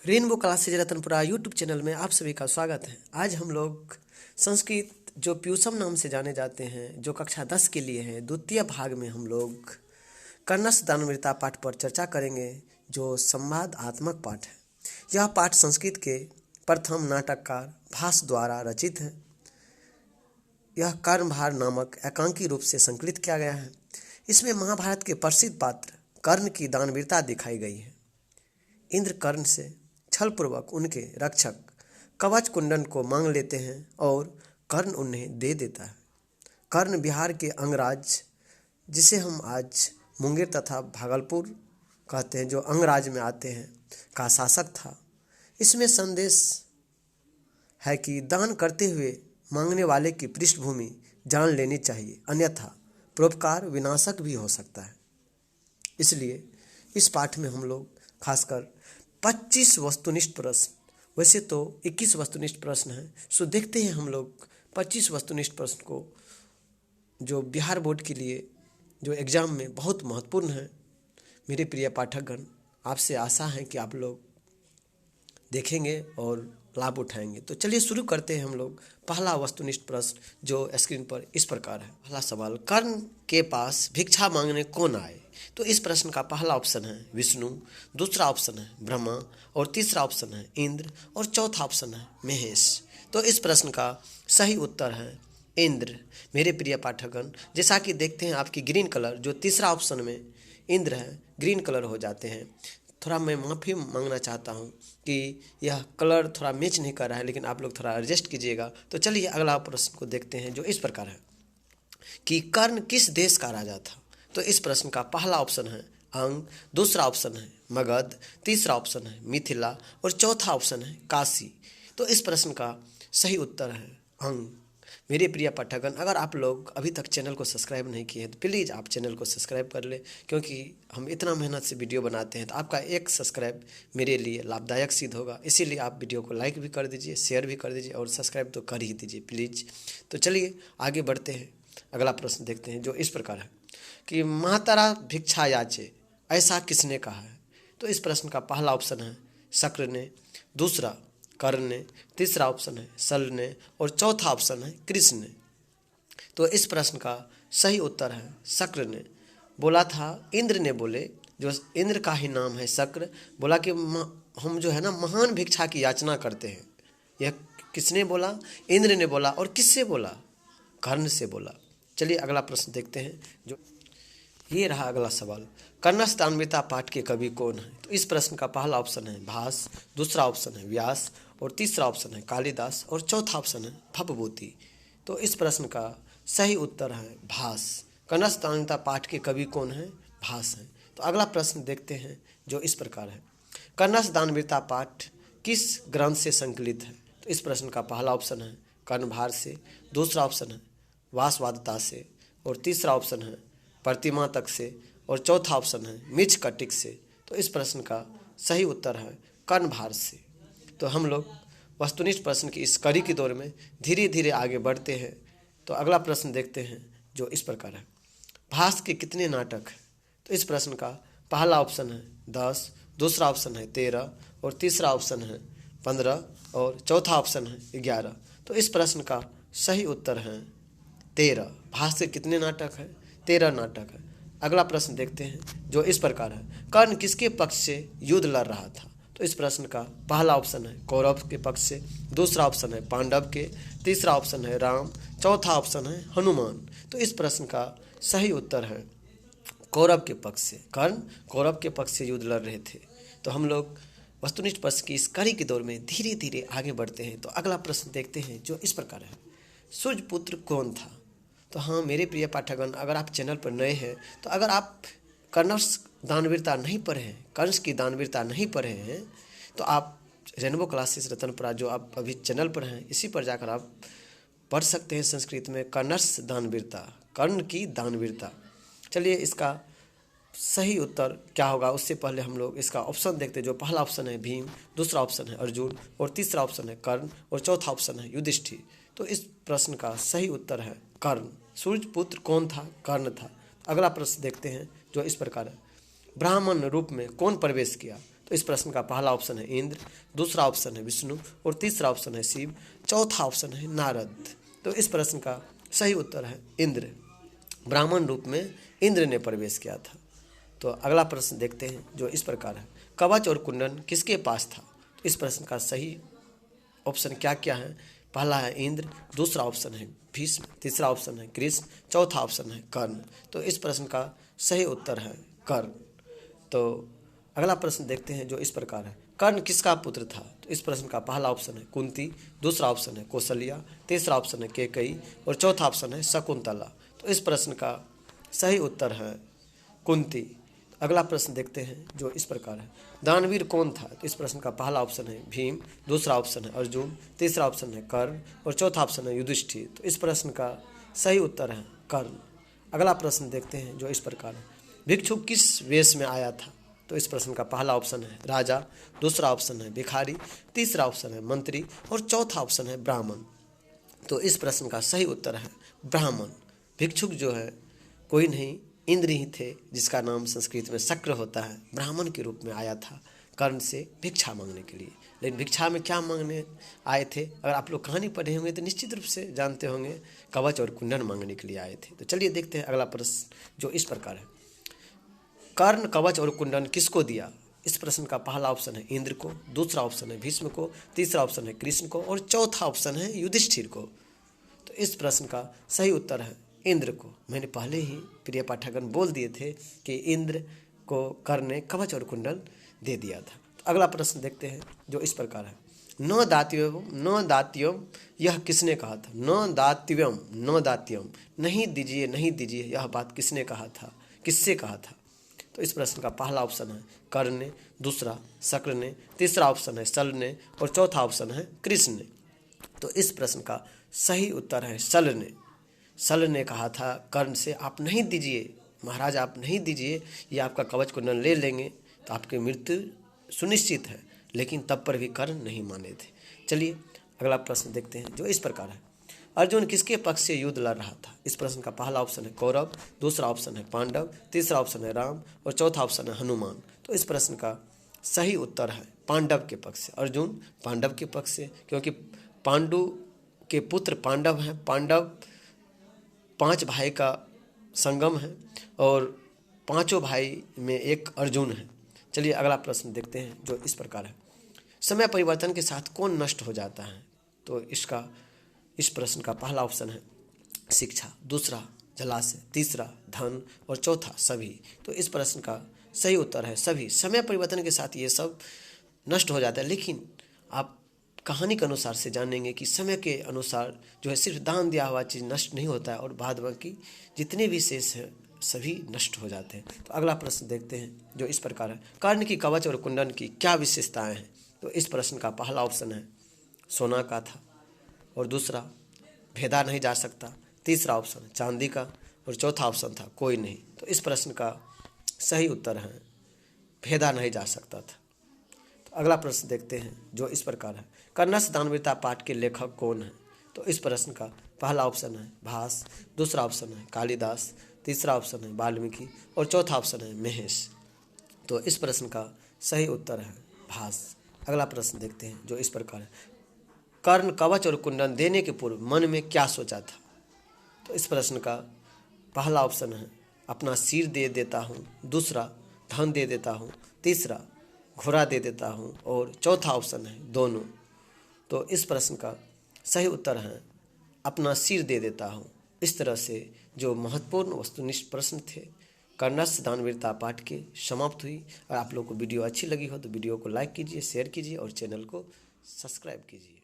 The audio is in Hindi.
Rainbow classes Ratanpura YouTube channel में आप सभी का स्वागत है। आज हम लोग संस्कृत जो प्यूसम नाम से जाने जाते हैं, जो कक्षा 10 के लिए है, द्वितीय भाग में हम लोग कर्णस दानवीरता पाठ पर चर्चा करेंगे, जो संवादात्मक पाठ है। यह पाठ संस्कृत के प्रथम नाटककार भास द्वारा रचित है। यह कर्णभार नामक एकांकी रूप से संकलित किया गया है। इसमें महाभारत के प्रसिद्ध पात्र कर्ण की दानवीरता दिखाई गई है। इंद्र कर्ण से छलपूर्वक उनके रक्षक कवच कुंडन को मांग लेते हैं और कर्ण उन्हें दे देता है। कर्ण बिहार के अंगराज, जिसे हम आज मुंगेर तथा भागलपुर कहते हैं, जो अंगराज में आते हैं, का शासक था। इसमें संदेश है कि दान करते हुए मांगने वाले की पृष्ठभूमि जान लेनी चाहिए, अन्यथा परोपकार विनाशक भी हो सकता है। इसलिए इस पाठ में हम लोग खासकर 25 वस्तुनिष्ठ प्रश्न, वैसे तो 21 वस्तुनिष्ठ प्रश्न हैं, सो देखते हैं हम लोग 25 वस्तुनिष्ठ प्रश्न को, जो बिहार बोर्ड के लिए जो एग्ज़ाम में बहुत महत्वपूर्ण है। मेरे प्रिय पाठकगण, आपसे आशा है कि आप लोग देखेंगे और लाभ उठाएंगे। तो चलिए शुरू करते हैं हम लोग। पहला वस्तुनिष्ठ प्रश्न जो स्क्रीन पर इस प्रकार है। पहला सवाल, कर्ण के पास भिक्षा मांगने कौन आए? तो इस प्रश्न का पहला ऑप्शन है विष्णु, दूसरा ऑप्शन है ब्रह्मा, और तीसरा ऑप्शन है इंद्र, और चौथा ऑप्शन है महेश। तो इस प्रश्न का सही उत्तर है इंद्र। मेरे प्रिय पाठकगण, जैसा कि देखते हैं आपकी ग्रीन कलर, जो तीसरा ऑप्शन में इंद्र है, ग्रीन कलर हो जाते हैं। थोड़ा मैं माफ़ी मांगना चाहता हूँ कि यह कलर थोड़ा मैच नहीं कर रहा है, लेकिन आप लोग थोड़ा एडजस्ट कीजिएगा। तो चलिए अगला प्रश्न को देखते हैं, जो इस प्रकार है कि कर्ण किस देश का राजा था? तो इस प्रश्न का पहला ऑप्शन है अंग, दूसरा ऑप्शन है मगध, तीसरा ऑप्शन है मिथिला, और चौथा ऑप्शन है काशी। तो इस प्रश्न का सही उत्तर है अंग। मेरे प्रिय पाठकगण, अगर आप लोग अभी तक चैनल को सब्सक्राइब नहीं किए हैं तो प्लीज़ आप चैनल को सब्सक्राइब कर लें, क्योंकि हम इतना मेहनत से वीडियो बनाते हैं, तो आपका एक सब्सक्राइब मेरे लिए लाभदायक सिद्ध होगा। इसीलिए आप वीडियो को लाइक भी कर दीजिए, शेयर भी कर दीजिए, और सब्सक्राइब तो कर ही दीजिए प्लीज़। तो चलिए आगे बढ़ते हैं, अगला प्रश्न देखते हैं, जो इस प्रकार है कि मातारा भिक्षा याचे, ऐसा किसने कहा है? तो इस प्रश्न का पहला ऑप्शन है शक्र ने, दूसरा कर्ण ने, तीसरा ऑप्शन है सल ने, और चौथा ऑप्शन है कृष्ण ने। तो इस प्रश्न का सही उत्तर है शक्र ने। बोला था इंद्र ने, बोले, जो इंद्र का ही नाम है शक्र, बोला कि हम जो है ना महान भिक्षा की याचना करते हैं। यह किसने बोला? इंद्र ने बोला। और किससे बोला? कर्ण से बोला। चलिए अगला प्रश्न देखते हैं, जो ये रहा अगला सवाल, कर्णस दानवीरता पाठ के कवि कौन है? तो इस प्रश्न का पहला ऑप्शन है भास, दूसरा ऑप्शन है व्यास, और तीसरा ऑप्शन है कालिदास, और चौथा ऑप्शन है भवभूति। तो इस प्रश्न का सही उत्तर है भास। कर्णस दानवीरता पाठ के कवि कौन है? भास हैं। तो अगला प्रश्न देखते हैं, जो इस प्रकार है, कर्णस दानवीरता पाठ किस ग्रंथ से संकलित है? तो इस प्रश्न का पहला ऑप्शन है कर्णभार से, दूसरा ऑप्शन है वासवादता से, और तीसरा ऑप्शन है प्रतिमा तक से, और चौथा ऑप्शन है मिच कटिक से। तो इस प्रश्न का सही उत्तर है कर्णभार से। तो हम लोग वस्तुनिष्ठ प्रश्न की इस कड़ी की दौर में धीरे धीरे आगे बढ़ते हैं। तो अगला प्रश्न देखते हैं, जो इस प्रकार है, भास के कितने नाटक हैं? तो इस प्रश्न का पहला ऑप्शन है 10, दूसरा ऑप्शन है 13, और तीसरा ऑप्शन है 15, और चौथा ऑप्शन है 11। तो इस प्रश्न का सही उत्तर है 13। भास के कितने नाटक है? 13 नाटक है। अगला प्रश्न देखते हैं, जो इस प्रकार है, कर्ण किसके पक्ष से युद्ध लड़ रहा था? तो इस प्रश्न का पहला ऑप्शन है कौरव के पक्ष से, दूसरा ऑप्शन है पांडव के, तीसरा ऑप्शन है राम, चौथा ऑप्शन है हनुमान। तो इस प्रश्न का सही उत्तर है कौरव के पक्ष से। कर्ण कौरव के पक्ष से युद्ध लड़ रहे थे। तो हम लोग वस्तुनिष्ठ प्रश्न की इस कड़ी के दौर में धीरे धीरे आगे बढ़ते हैं। तो अगला प्रश्न देखते हैं, जो इस प्रकार है, सूर्यपुत्र कौन था? तो हाँ मेरे प्रिय पाठकगण, अगर आप चैनल पर नए हैं, तो अगर आप कर्णस दानवीरता नहीं पढ़े हैं, कंस की दानवीरता नहीं पढ़े हैं, तो आप रेनबो क्लासेस रतनपुरा, जो आप अभी चैनल पर हैं, इसी पर जाकर आप पढ़ सकते हैं संस्कृत में कर्णस दानवीरता, कर्ण की दानवीरता। चलिए इसका सही उत्तर क्या होगा, उससे पहले हम लोग इसका ऑप्शन देखते हैं। जो पहला ऑप्शन है भीम, दूसरा ऑप्शन है अर्जुन, और तीसरा ऑप्शन है कर्ण, और चौथा ऑप्शन है युधिष्ठिर। तो इस प्रश्न का सही उत्तर है कर्ण। सूर्यपुत्र कौन था? कर्ण था। अगला प्रश्न देखते हैं, जो इस प्रकार है, ब्राह्मण रूप में कौन प्रवेश किया? तो इस प्रश्न का पहला ऑप्शन है इंद्र, दूसरा ऑप्शन है विष्णु और तीसरा ऑप्शन है शिव, चौथा ऑप्शन है नारद। तो इस प्रश्न का सही उत्तर है इंद्र। ब्राह्मण रूप में इंद्र ने प्रवेश किया था। तो अगला प्रश्न देखते हैं जो इस प्रकार है, कवच और कुंडन किसके पास था? तो इस प्रश्न का सही ऑप्शन क्या क्या है? पहला है इंद्र, दूसरा ऑप्शन है भीष्म, तीसरा ऑप्शन है कृष्ण, चौथा ऑप्शन है कर्ण। तो इस प्रश्न का सही उत्तर है कर्ण। तो अगला प्रश्न देखते हैं जो इस प्रकार है, कर्ण किसका पुत्र था? तो इस प्रश्न का पहला ऑप्शन है कुंती, दूसरा ऑप्शन है कौशल्या, तीसरा ऑप्शन है कैकेयी और चौथा ऑप्शन है शकुंतला। तो इस प्रश्न का सही उत्तर है कुंती। अगला प्रश्न देखते हैं जो इस प्रकार है, दानवीर कौन था? तो इस प्रश्न का पहला ऑप्शन है भीम, दूसरा ऑप्शन है अर्जुन, तीसरा ऑप्शन है कर्ण और चौथा ऑप्शन है युधिष्ठिर। तो इस प्रश्न का सही उत्तर है कर्ण। अगला प्रश्न देखते हैं जो इस प्रकार है, भिक्षु किस वेश में आया था? तो इस प्रश्न का पहला ऑप्शन है राजा, दूसरा ऑप्शन है भिखारी, तीसरा ऑप्शन है मंत्री और चौथा ऑप्शन है ब्राह्मण। तो इस प्रश्न का सही उत्तर है ब्राह्मण। भिक्षुक जो है कोई नहीं, इंद्र ही थे, जिसका नाम संस्कृत में शक्र होता है। ब्राह्मण के रूप में आया था कर्ण से भिक्षा मांगने के लिए। लेकिन भिक्षा में क्या मांगने आए थे? अगर आप लोग कहानी पढ़े होंगे तो निश्चित रूप से जानते होंगे, कवच और कुंडन मांगने के लिए आए थे। तो चलिए देखते हैं अगला प्रश्न जो इस प्रकार है, कर्ण कवच और कुंडन किसको दिया? इस प्रश्न का पहला ऑप्शन है इंद्र को, दूसरा ऑप्शन है भीष्म को, तीसरा ऑप्शन है कृष्ण को और चौथा ऑप्शन है युधिष्ठिर को। तो इस प्रश्न का सही उत्तर है इंद्र को। मैंने पहले ही प्रिय पाठकगण बोल दिए थे कि इंद्र को कर्ण ने कवच और कुंडल दे दिया था। तो अगला प्रश्न देखते हैं जो इस प्रकार है, न दात्यम यह किसने कहा था? न दात्यम नहीं दीजिए नहीं दीजिए, यह बात किसने कहा था, किससे कहा था? तो इस प्रश्न का पहला ऑप्शन है कर्ण ने, दूसरा शक्र ने, तीसरा ऑप्शन है सल ने और चौथा ऑप्शन है कृष्ण ने। तो इस प्रश्न का सही उत्तर है सल ने। सल ने कहा था कर्ण से, आप नहीं दीजिए महाराज, आप नहीं दीजिए, ये आपका कवच कुंडल ले लेंगे तो आपकी मृत्यु सुनिश्चित है। लेकिन तब पर भी कर्ण नहीं माने थे। चलिए अगला प्रश्न देखते हैं जो इस प्रकार है, अर्जुन किसके पक्ष से युद्ध लड़ रहा था? इस प्रश्न का पहला ऑप्शन है कौरव, दूसरा ऑप्शन है पांडव, तीसरा ऑप्शन है राम और चौथा ऑप्शन है हनुमान। तो इस प्रश्न का सही उत्तर है पांडव के पक्ष से। अर्जुन पांडव के पक्ष से, क्योंकि पांडु के पुत्र पांडव हैं। पांडव 5 भाई का संगम है और पांचों भाई में एक अर्जुन है। चलिए अगला प्रश्न देखते हैं जो इस प्रकार है, समय परिवर्तन के साथ कौन नष्ट हो जाता है? तो इस प्रश्न का पहला ऑप्शन है शिक्षा, दूसरा जलाशय, तीसरा धन और चौथा सभी। तो इस प्रश्न का सही उत्तर है सभी। समय परिवर्तन के साथ ये सब नष्ट हो जाता है, लेकिन आप कहानी के अनुसार से जानेंगे कि समय के अनुसार जो है सिर्फ दान दिया हुआ चीज़ नष्ट नहीं होता है और बाद बाकी जितने भी शेष हैं सभी नष्ट हो जाते हैं। तो अगला प्रश्न देखते हैं जो इस प्रकार है, कर्ण की कवच और कुंडन की क्या विशेषताएं हैं? तो इस प्रश्न का पहला ऑप्शन है सोना का था और दूसरा भेदा नहीं जा सकता, तीसरा ऑप्शन चांदी का और चौथा ऑप्शन था कोई नहीं। तो इस प्रश्न का सही उत्तर है भेदा नहीं जा सकता था। तो अगला प्रश्न देखते हैं जो इस प्रकार है, कर्णस दानवीरता पाठ के लेखक कौन है? तो इस प्रश्न का पहला ऑप्शन है भास, दूसरा ऑप्शन है कालिदास, तीसरा ऑप्शन है वाल्मीकि और चौथा ऑप्शन है महेश। तो इस प्रश्न का सही उत्तर है भास। अगला प्रश्न देखते हैं जो इस प्रकार है, कर्ण कवच और कुंडन देने के पूर्व मन में क्या सोचा था? तो इस प्रश्न का पहला ऑप्शन है अपना सिर दे देता हूँ, दूसरा धन दे देता हूँ, तीसरा घोड़ा दे देता हूँ और चौथा ऑप्शन है दोनों। तो इस प्रश्न का सही उत्तर है अपना सिर दे देता हूँ। इस तरह से जो महत्वपूर्ण वस्तुनिष्ठ प्रश्न थे कर्णस दानवीरता पाठ के समाप्त हुई। और आप लोग को वीडियो अच्छी लगी हो तो वीडियो को लाइक कीजिए, शेयर कीजिए और चैनल को सब्सक्राइब कीजिए।